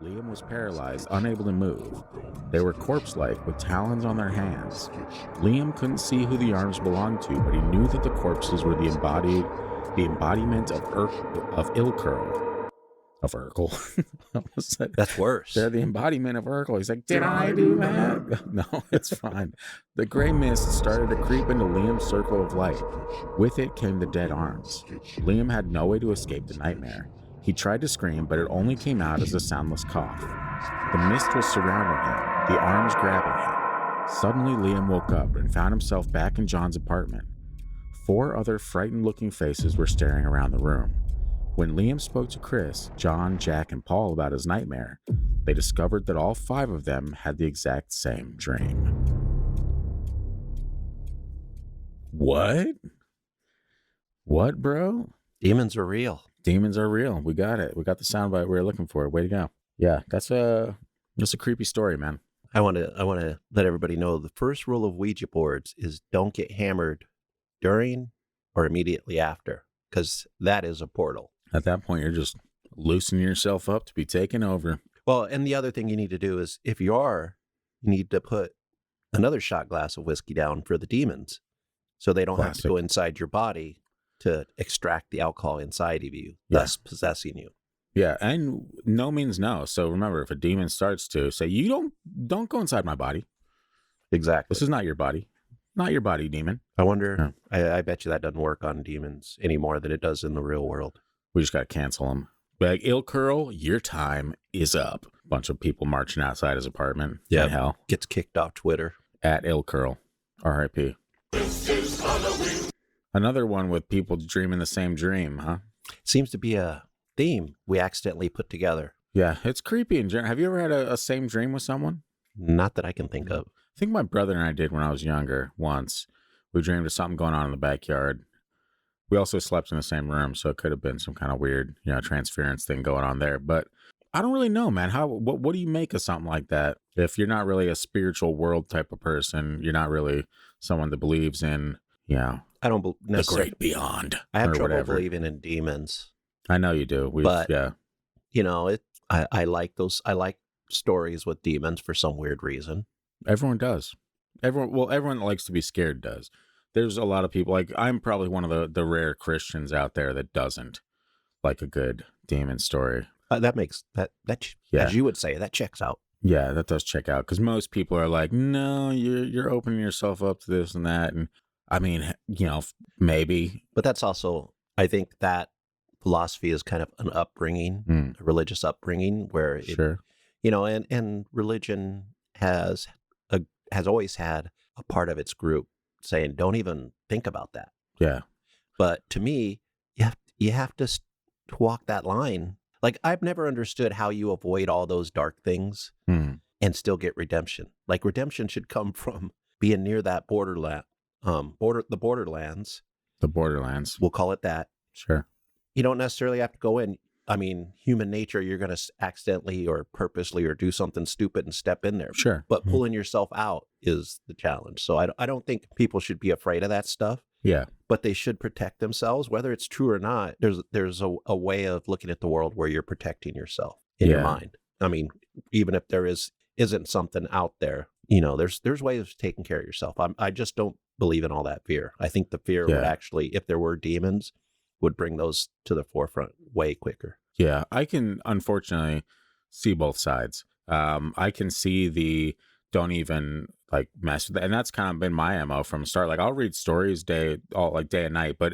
Liam was paralyzed, unable to move. They were corpse-like with talons on their hands. Liam couldn't see who the arms belonged to, but he knew that the corpses were the embodiment of Ilkurl. Of Urkel. That's worse. They're the embodiment of Urkel. He's like, did I do that? No, it's fine. The gray mist started to creep into Liam's circle of light. With it came the dead arms. Liam had no way to escape the nightmare. He tried to scream, but it only came out as a soundless cough. The mist was surrounding him, the arms grabbing him. Suddenly, Liam woke up and found himself back in John's apartment. 4 other frightened-looking faces were staring around the room. When Liam spoke to Chris, John, Jack, and Paul about his nightmare, they discovered that all 5 of them had the exact same dream. What? What, bro? Demons are real. Demons are real. We got it. We got the soundbite we were looking for. Way to go. Yeah, that's a creepy story, man. I want to let everybody know the first rule of Ouija boards is don't get hammered during or immediately after, because that is a portal. At that point, you're just loosening yourself up to be taken over. Well, and the other thing you need to do is, if you need to put another shot glass of whiskey down for the demons, so they don't have to go inside your body to extract the alcohol inside of you, thus possessing you. Yeah, and no means no. So remember, if a demon starts to say, you don't go inside my body. Exactly. This is not your body. Not your body, demon. I wonder, I bet you that doesn't work on demons any more than it does in the real world. We just got to cancel him. Like, Ilkurl, your time is up. Bunch of people marching outside his apartment. Yeah, hell. Gets kicked off Twitter. At Ilkurl. R.I.P. This is Halloween. Another one with people dreaming the same dream, huh? Seems to be a theme we accidentally put together. Yeah, it's creepy in general. Have you ever had a same dream with someone? Not that I can think of. I think my brother and I did when I was younger once. We dreamed of something going on in the backyard. We also slept in the same room, so it could have been some kind of weird, transference thing going on there. But I don't really know, man. What do you make of something like that? If you're not really a spiritual world type of person, you're not really someone that believes in, I don't necessarily the great beyond. I have trouble whatever. Believing in demons. I know you do. I like those. I like stories with demons for some weird reason. Everyone does. Everyone that likes to be scared does. There's a lot of people, like, I'm probably one of the rare Christians out there that doesn't like a good demon story. That makes that as you would say, that checks out. Yeah, that does check out, because most people are like, no, you're opening yourself up to this and that, and I mean, maybe. But that's also, I think that philosophy is kind of an upbringing, a religious upbringing, where and religion has always had a part of its group saying, don't even think about that. Yeah. But to me, you have to walk that line. Like, I've never understood how you avoid all those dark things and still get redemption. Like, redemption should come from being near that borderland, the borderlands. The borderlands. We'll call it that. Sure. You don't necessarily have to go in. I mean, human nature, you're going to accidentally or purposely or do something stupid and step in there. Sure. But pulling yourself out is the challenge. So I don't think people should be afraid of that stuff. Yeah. But they should protect themselves, whether it's true or not. There's a way of looking at the world where you're protecting yourself in your mind. I mean, even if there isn't something out there, there's ways of taking care of yourself. I just don't believe in all that fear. I think the fear would actually, if there were demons, would bring those to the forefront way quicker. Yeah, I can unfortunately see both sides. I can see the don't even like mess with it. And that's kind of been my MO from the start. Like, I'll read stories day and night. But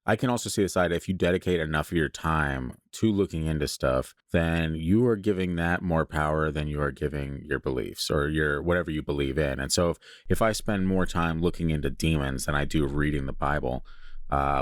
I can also see the side, if you dedicate enough of your time to looking into stuff, then you are giving that more power than you are giving your beliefs or your whatever you believe in. And so if I spend more time looking into demons than I do reading the Bible,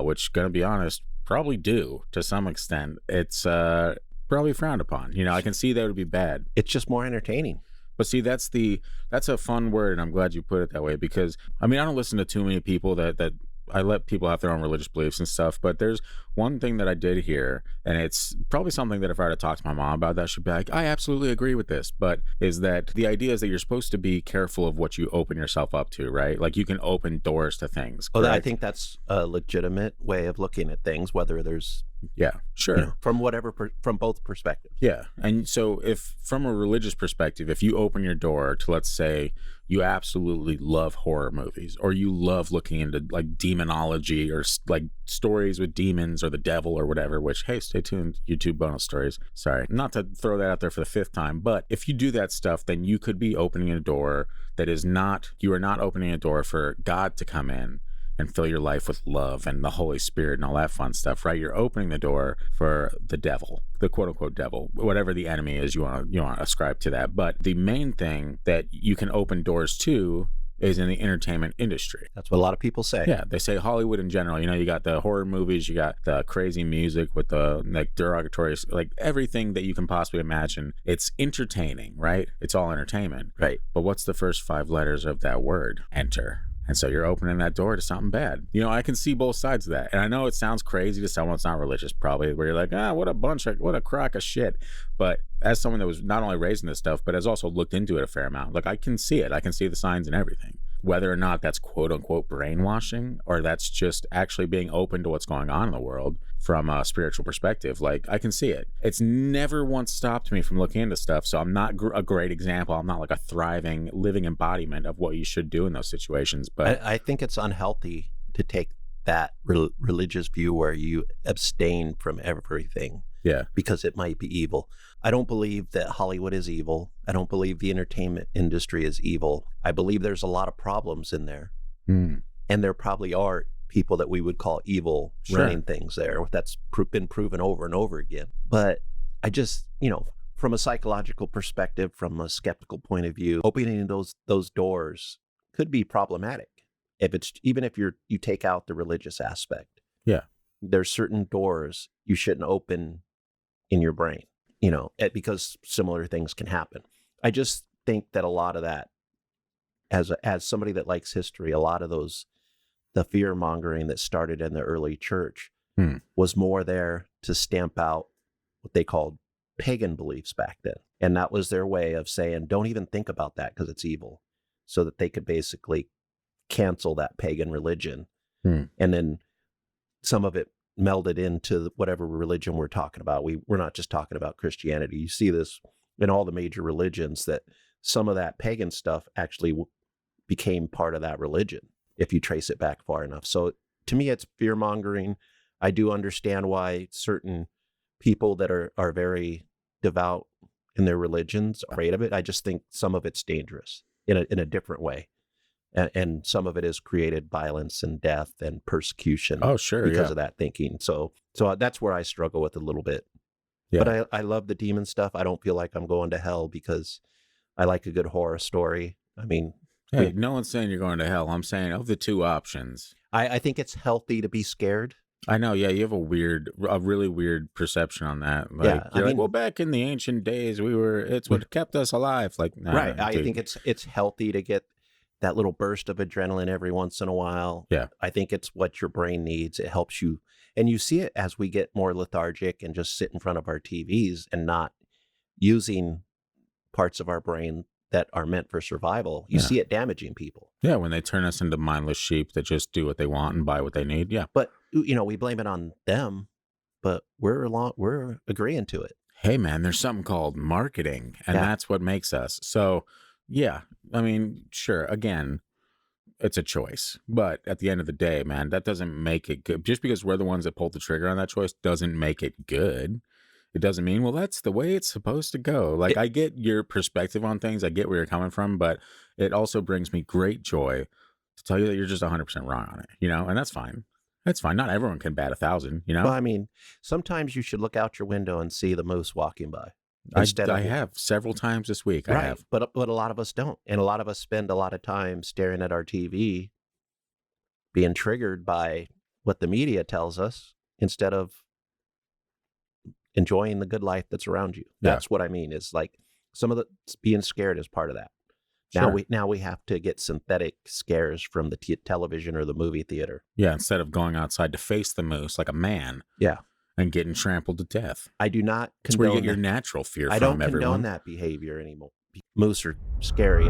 which, gonna be honest, probably do to some extent, it's probably frowned upon. I can see that would be bad. It's just more entertaining. But see, that's a fun word, and I'm glad you put it that way, because I mean, I don't listen to too many people that I let people have their own religious beliefs and stuff. But there's one thing that I did hear, and it's probably something that if I were to talk to my mom about that, she'd be like, I absolutely agree with this. But is that the idea is that you're supposed to be careful of what you open yourself up to, right? Like, you can open doors to things. Well, I think that's a legitimate way of looking at things, whether there's Yeah, sure. From from both perspectives. Yeah. And so if from a religious perspective, if you open your door to, let's say, you absolutely love horror movies, or you love looking into like demonology or like stories with demons or the devil or whatever, which, hey, stay tuned, YouTube bonus stories. Sorry, not to throw that out there for the 5th time, but if you do that stuff, then you could be opening a door that is not, you are not opening a door for God to come in and fill your life with love and the Holy Spirit and all that fun stuff, right? You're opening the door for the devil, the quote unquote devil, whatever the enemy is you want to ascribe to that. But the main thing that you can open doors to is in the entertainment industry. That's what a lot of people say. Yeah, they say Hollywood in general. You got the horror movies, you got the crazy music with the like derogatory, like everything that you can possibly imagine. It's entertaining, right? It's all entertainment. Right. But what's the first 5 letters of that word? Enter. And so you're opening that door to something bad. I can see both sides of that. And I know it sounds crazy to someone that's not religious, probably, where you're like, what a crock of shit. But as someone that was not only raised in this stuff, but has also looked into it a fair amount, like I can see it. I can see the signs and everything. Whether or not that's quote unquote brainwashing, or that's just actually being open to what's going on in the world from a spiritual perspective, like I can see it. It's never once stopped me from looking into stuff. So I'm not a great example. I'm not like a thriving, living embodiment of what you should do in those situations. But I think it's unhealthy to take that religious view where you abstain from everything. Yeah. Because it might be evil. I don't believe that Hollywood is evil. I don't believe the entertainment industry is evil. I believe there's a lot of problems in there. And there probably are people that we would call evil running things there. That's been proven over and over again. But I just, from a psychological perspective, from a skeptical point of view, opening those doors could be problematic. Even if you take out the religious aspect. Yeah. There's certain doors you shouldn't open in your brain, because similar things can happen. I just think that a lot of that, as somebody that likes history, a lot of the fear mongering that started in the early church was more there to stamp out what they called pagan beliefs back then. And that was their way of saying, don't even think about that because it's evil, so that they could basically cancel that pagan religion. And then some of it melded into whatever religion we're talking about. We're not just talking about Christianity. You see this in all the major religions, that some of that pagan stuff actually became part of that religion, if you trace it back far enough. So to me, it's fear mongering. I do understand why certain people that are very devout in their religions are afraid of it. I just think some of it's dangerous in a different way. And some of it has created violence and death and persecution. Oh, sure, because of that thinking. So that's where I struggle with a little bit. Yeah. But I love the demon stuff. I don't feel like I'm going to hell because I like a good horror story. I mean, hey, no one's saying you're going to hell. I'm saying of the 2 options, I think it's healthy to be scared. I know. Yeah, you have a really weird perception on that. Like, yeah, like, well, back in the ancient days, it's what kept us alive. Like, nah, right. I think it's healthy to get that little burst of adrenaline every once in a while. Yeah. I think it's what your brain needs. It helps you. And you see it as we get more lethargic and just sit in front of our TVs and not using parts of our brain that are meant for survival. You see it damaging people. Yeah, when they turn us into mindless sheep that just do what they want and buy what they need. Yeah. But, we blame it on them, but we're agreeing to it. Hey, man, there's something called marketing, and that's what makes us. So, yeah, I mean, sure, again, it's a choice. But at the end of the day, man, that doesn't make it good. Just because we're the ones that pulled the trigger on that choice doesn't make it good. It doesn't mean, well, that's the way it's supposed to go. Like, I get your perspective on things. I get where you're coming from, but it also brings me great joy to tell you that you're just 100% wrong on it, and that's fine. That's fine. Not everyone can bat 1,000, Well, I mean, sometimes you should look out your window and see the moose walking by. I have several times this week. Right. I have. But a lot of us don't. And a lot of us spend a lot of time staring at our TV, being triggered by what the media tells us instead of enjoying the good life that's around you. That's what I mean, is like some of the being scared is part of that. Sure. Now we have to get synthetic scares from the television or the movie theater. Yeah, instead of going outside to face the moose like a man. Yeah. And getting trampled to death. I do not condone That's where you get your natural fear from, everyone. I don't condone that behavior anymore. Moose are scary.